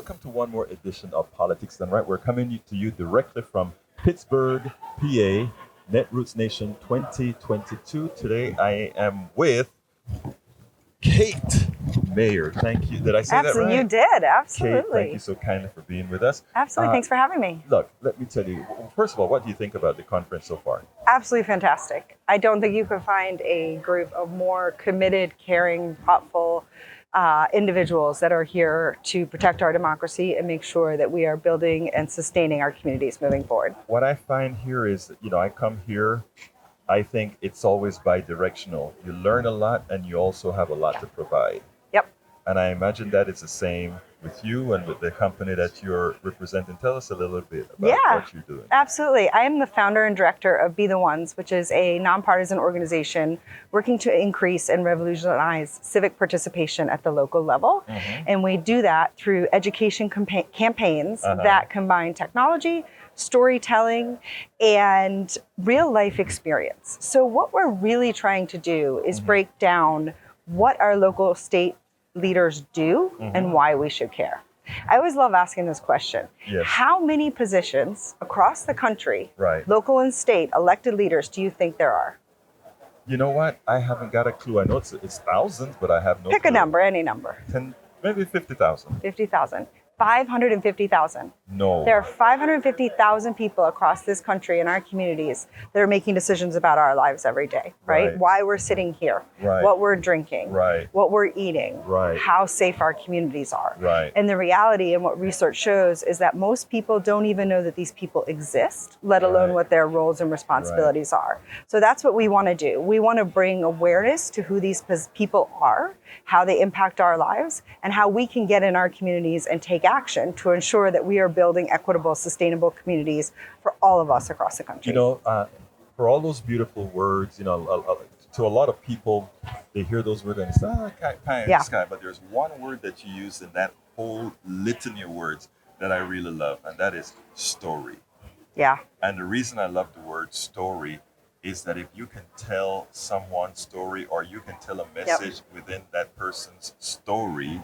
welcome to one more edition of Politics Done Right. We're coming to you directly from Pittsburgh, PA, Netroots Nation 2022. Today I am with Cate Mayer. Thank you. Did I say that Absolutely, right? you did. Kate, Absolutely. thank you so kindly for being with us. Absolutely. Thanks for having me. Look, let me tell you, first of all, what do you think about the conference so far? Absolutely fantastic. I don't think you could find a group of more committed, caring, thoughtful individuals that are here to protect our democracy and make sure that we are building and sustaining our communities moving forward. What I find here is, I come here, I think it's always bi-directional. You learn a lot and you also have a lot to provide. Yep. And I imagine that is the same with you and with the company that you're representing. Tell us a little bit about what you're doing. Absolutely. I am the founder and director of Be the Ones, which is a nonpartisan organization working to increase and revolutionize civic participation at the local level. Mm-hmm. And we do that through education campaigns that combine technology, storytelling, and real life experience. So what we're really trying to do is break down what our local state leaders do and why we should care. I always love asking this question. Yes. How many positions across the country, local and state elected leaders, do you think there are? You know what? I haven't got a clue. I know it's thousands, but I have no Pick clue. a number, any number. 10, maybe 50,000. 50,000. 550,000. No. There are 550,000 people across this country in our communities that are making decisions about our lives every day, right? Why we're sitting here, what we're drinking, what we're eating, how safe our communities are. And the reality and what research shows is that most people don't even know that these people exist, let alone what their roles and responsibilities are. So that's what we want to do. We want to bring awareness to who these people are, how they impact our lives, and how we can get in our communities and take action to ensure that we are building equitable, sustainable communities for all of us across the country. For all those beautiful words, to a lot of people, they hear those words and say, pie in the sky. But there's one word that you use in that whole litany of words that I really love, and that is story. Yeah. And the reason I love the word story is that if you can tell someone's story or you can tell a message within that person's story,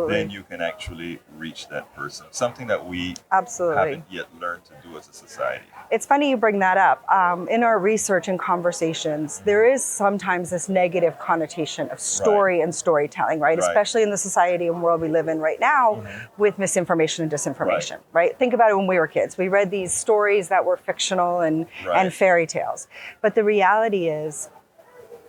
then you can actually reach that person. Something that we haven't yet learned to do as a society. It's funny you bring that up. In our research and conversations, there is sometimes this negative connotation of story and storytelling, right? Especially in the society and world we live in right now with misinformation and disinformation, right? Think about it when we were kids. We read these stories that were fictional and fairy tales. But the reality is,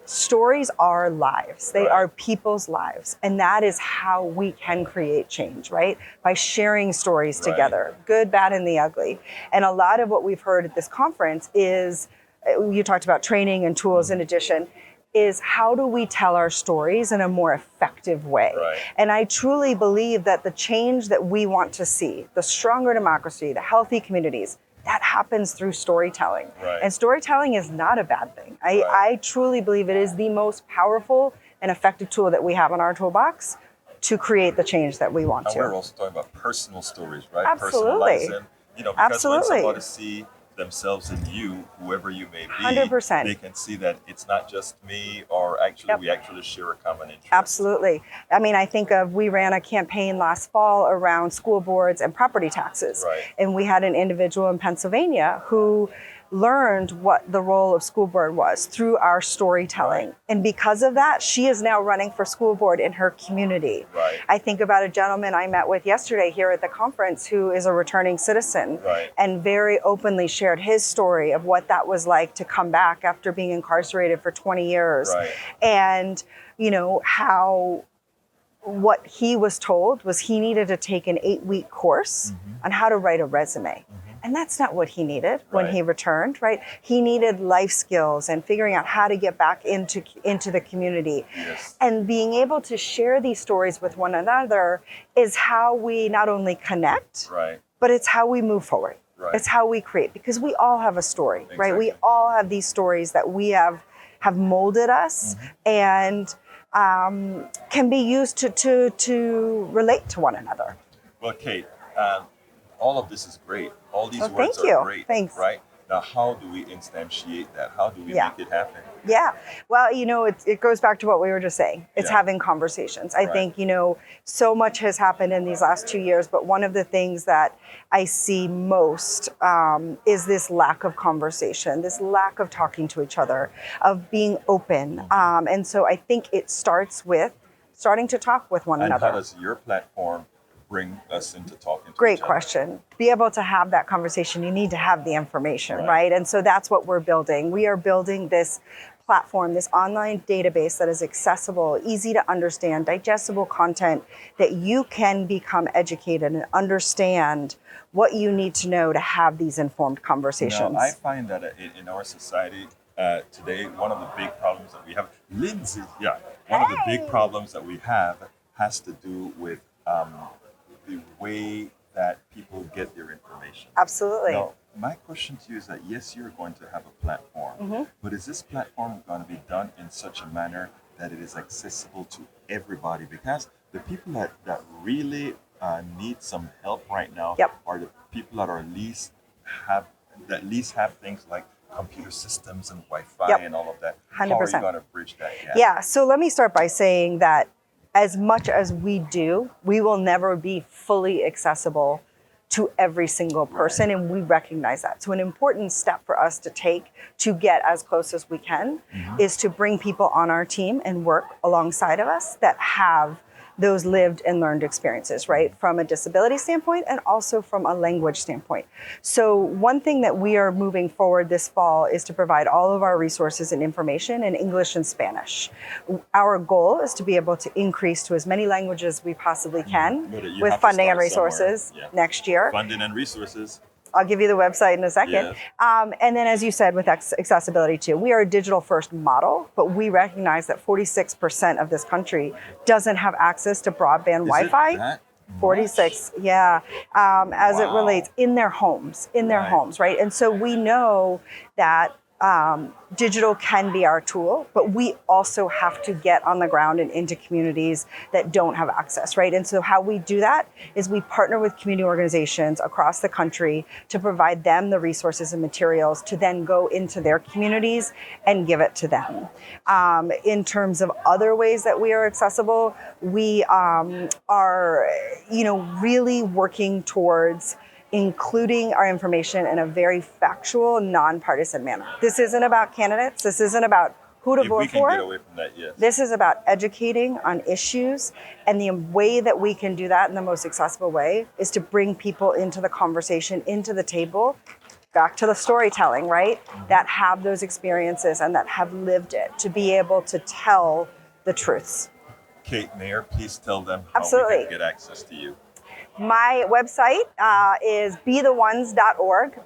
stories are lives. They are people's lives. And that is how we can create change, right? By sharing stories together, good, bad, and the ugly. And a lot of what we've heard at this conference is, you talked about training and tools in addition, is how do we tell our stories in a more effective way? And I truly believe that the change that we want to see, the stronger democracy, the healthy communities, that happens through storytelling. And storytelling is not a bad thing. I truly believe it is the most powerful and effective tool that we have in our toolbox to create the change that we want to. And we're also talking about personal stories, right? Absolutely. Personalizing, because when somebody see themselves in you, whoever you may be, 100%. They can see that it's not just me, or actually we actually share a common interest. Absolutely. I mean, I think we ran a campaign last fall around school boards and property taxes. And we had an individual in Pennsylvania who learned what the role of school board was through our storytelling. And because of that, she is now running for school board in her community. I think about a gentleman I met with yesterday here at the conference who is a returning citizen and very openly shared his story of what that was like to come back after being incarcerated for 20 years. And, how what he was told was he needed to take an 8-week course on how to write a resume. And that's not what he needed when he returned, right? He needed life skills and figuring out how to get back into the community. And being able to share these stories with one another is how we not only connect, but it's how we move forward. It's how we create, because we all have a story, right? We all have these stories that we have molded us and can be used to relate to one another. Well, Cate, all of this is great. All these words are great, right? Now, how do we instantiate that? How do we make it happen? Yeah. Well, it goes back to what we were just saying. It's having conversations. I think, so much has happened in these last 2 years, but one of the things that I see most is this lack of conversation, this lack of talking to each other, of being open. And so I think it starts with starting to talk with one another. And how does your platform bring us into talking to Great each other? question. Be able to have that conversation, you need to have the information, right? And so that's what we're building. We are building this platform, this online database that is accessible, easy to understand, digestible content that you can become educated and understand what you need to know to have these informed conversations. Now, I find that in our society today, one of the big problems that we have, Lindsay, one of the big problems that we have has to do with the way that people get their information. Absolutely. Now, my question to you is that, yes, you're going to have a platform, but is this platform going to be done in such a manner that it is accessible to everybody? Because the people that really need some help right now are the people that are least have things like computer systems and Wi-Fi and all of that. 100%. How are you going to bridge that gap? Yeah, so let me start by saying that as much as we do, we will never be fully accessible to every single person, and we recognize that. So an important step for us to take to get as close as we can is to bring people on our team and work alongside of us that have those lived and learned experiences, right? From a disability standpoint and also from a language standpoint. So one thing that we are moving forward this fall is to provide all of our resources and information in English and Spanish. Our goal is to be able to increase to as many languages as we possibly can with funding and resources next year. Funding and resources. I'll give you the website in a second. Yes. And then, as you said, with accessibility too, we are a digital first model, but we recognize that 46% of this country doesn't have access to broadband Wi-Fi. 46, as it relates in their homes, right? And so we know that digital can be our tool, but we also have to get on the ground and into communities that don't have access, right? And so how we do that is we partner with community organizations across the country to provide them the resources and materials to then go into their communities and give it to them. In terms of other ways that we are accessible, we are, really working towards including our information in a very factual, nonpartisan manner. This isn't about candidates. This isn't about who to vote for. Get away from that, yes. This is about educating on issues, and the way that we can do that in the most accessible way is to bring people into the conversation, into the table, back to the storytelling, right? That have those experiences and that have lived it, to be able to tell the truths. Cate Mayer, please tell them how we can get access to you. My website is betheones.org,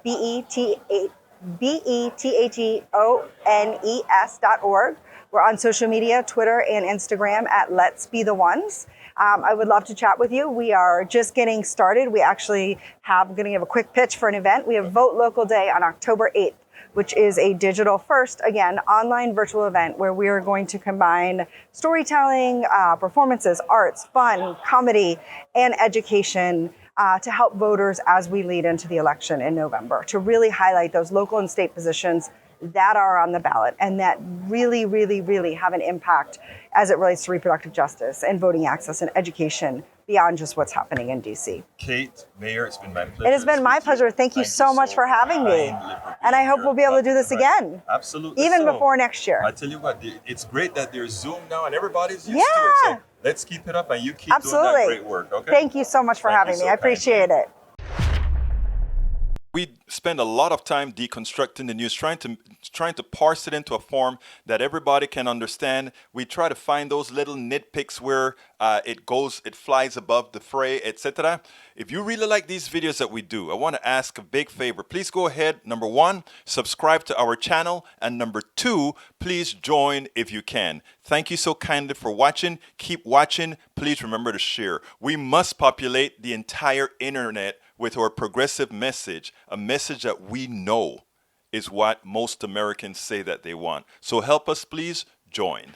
BETHEONES.org. We're on social media, Twitter and Instagram at Let's Be The Ones. I would love to chat with you. We are just getting started. We actually going to give a quick pitch for an event. We have Vote Local Day on October 8th, which is a digital first, again, online virtual event where we are going to combine storytelling, performances, arts, fun, comedy, and education to help voters as we lead into the election in November, to really highlight those local and state positions that are on the ballot and that really, really, really have an impact as it relates to reproductive justice and voting access and education beyond just what's happening in DC. Cate Mayer, it's been my pleasure. It has been my pleasure. Thank you so much for having me. And I hope we'll be able to do this again. Absolutely. Even before next year. I tell you what, it's great that there's Zoom now and everybody's used to it. So let's keep it up and you keep doing that great work. Okay. Thank you so much for having me. I appreciate it. We spend a lot of time deconstructing the news, trying to parse it into a form that everybody can understand. We try to find those little nitpicks where it flies above the fray, etc. If you really like these videos that we do, I want to ask a big favor. Please go ahead, number 1, subscribe to our channel, and number 2, please join if you can. Thank you so kindly for watching. Keep watching. Please remember to share. We must populate the entire internet with our progressive message, a message that we know is what most Americans say that they want. So help us, please join.